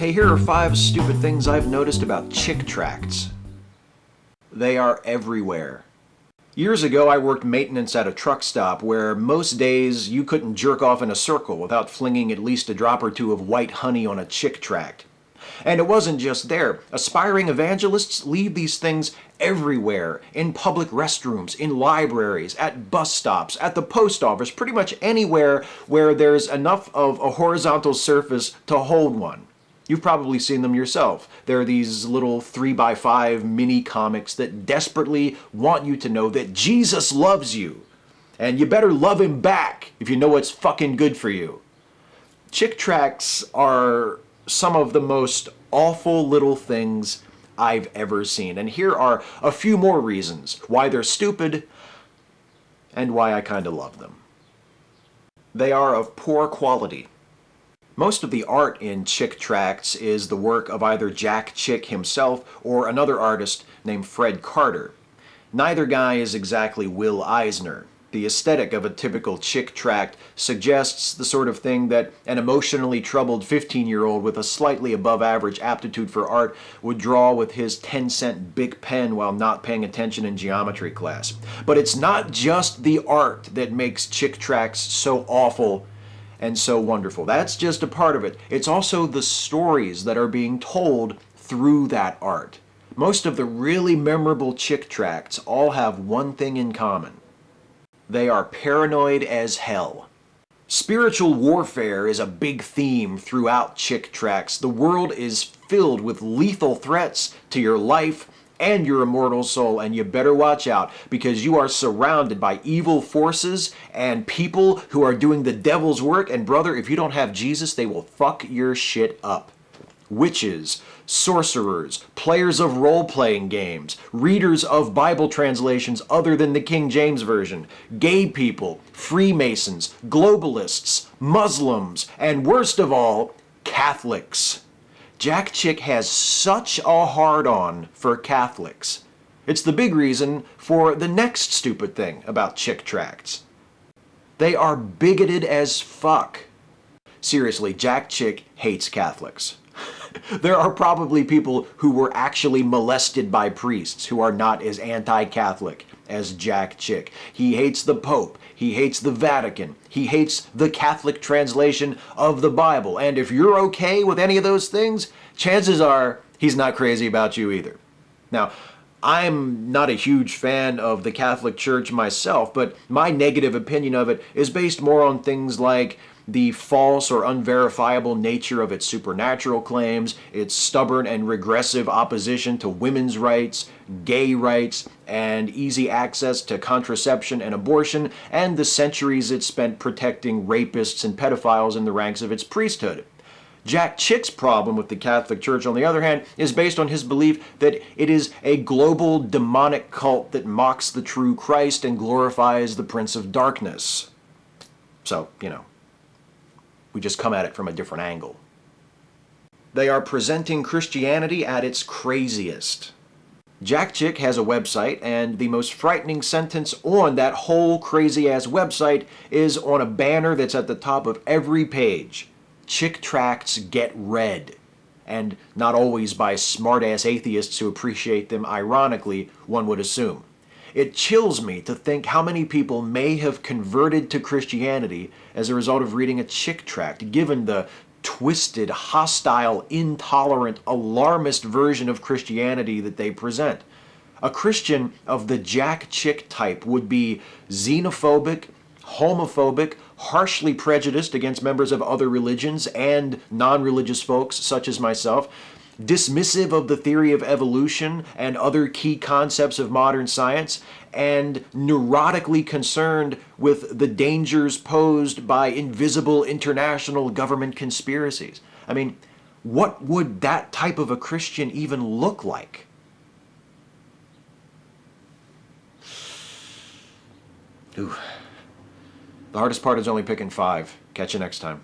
Hey, here are 5 stupid things I've noticed about chick tracts. They are everywhere. Years ago, I worked maintenance at a truck stop where most days you couldn't jerk off in a circle without flinging at least a drop or two of white honey on a chick tract. And it wasn't just there. Aspiring evangelists leave these things everywhere, in public restrooms, in libraries, at bus stops, at the post office, pretty much anywhere where there's enough of a horizontal surface to hold one. You've probably seen them yourself. They're these little 3x5 mini comics that desperately want you to know that Jesus loves you. And you better love him back if you know what's fucking good for you. Chick tracts are some of the most awful little things I've ever seen. And here are a few more reasons why they're stupid and why I kind of love them. They are of poor quality. Most of the art in chick tracts is the work of either Jack Chick himself or another artist named Fred Carter. Neither guy is exactly Will Eisner. The aesthetic of a typical chick tract suggests the sort of thing that an emotionally troubled 15-year-old with a slightly above average aptitude for art would draw with his 10-cent Bic pen while not paying attention in geometry class. But it's not just the art that makes chick tracts so awful and so wonderful. That's just a part of it. It's also the stories that are being told through that art. Most of the really memorable chick tracts all have one thing in common. They are paranoid as hell. Spiritual warfare is a big theme throughout chick tracts. The world is filled with lethal threats to your life and your immortal soul, and you better watch out because you are surrounded by evil forces and people who are doing the devil's work, and brother, if you don't have Jesus, they will fuck your shit up. Witches, sorcerers, players of role-playing games, readers of Bible translations other than the King James Version, gay people, Freemasons, globalists, Muslims, and worst of all, Catholics. Jack Chick has such a hard-on for Catholics. It's the big reason for the next stupid thing about chick tracts. They are bigoted as fuck. Seriously, Jack Chick hates Catholics. There are probably people who were actually molested by priests who are not as anti-Catholic as Jack Chick. He hates the Pope. He hates the Vatican. He hates the Catholic translation of the Bible. And if you're okay with any of those things, chances are he's not crazy about you either. Now, I'm not a huge fan of the Catholic Church myself, but my negative opinion of it is based more on things like the false or unverifiable nature of its supernatural claims, its stubborn and regressive opposition to women's rights, gay rights, and easy access to contraception and abortion, and the centuries it spent protecting rapists and pedophiles in the ranks of its priesthood. Jack Chick's problem with the Catholic Church, on the other hand, is based on his belief that it is a global demonic cult that mocks the true Christ and glorifies the Prince of Darkness. So, we just come at it from a different angle. They are presenting Christianity at its craziest. Jack Chick has a website, and the most frightening sentence on that whole crazy-ass website is on a banner that's at the top of every page. Chick tracts get read. And not always by smart-ass atheists who appreciate them ironically, one would assume. It chills me to think how many people may have converted to Christianity as a result of reading a chick tract, given the twisted, hostile, intolerant, alarmist version of Christianity that they present. A Christian of the Jack Chick type would be xenophobic, homophobic, harshly prejudiced against members of other religions and non-religious folks such as myself, dismissive of the theory of evolution and other key concepts of modern science, and neurotically concerned with the dangers posed by invisible international government conspiracies. I mean, what would that type of a Christian even look like? Ooh. The hardest part is only picking 5. Catch you next time.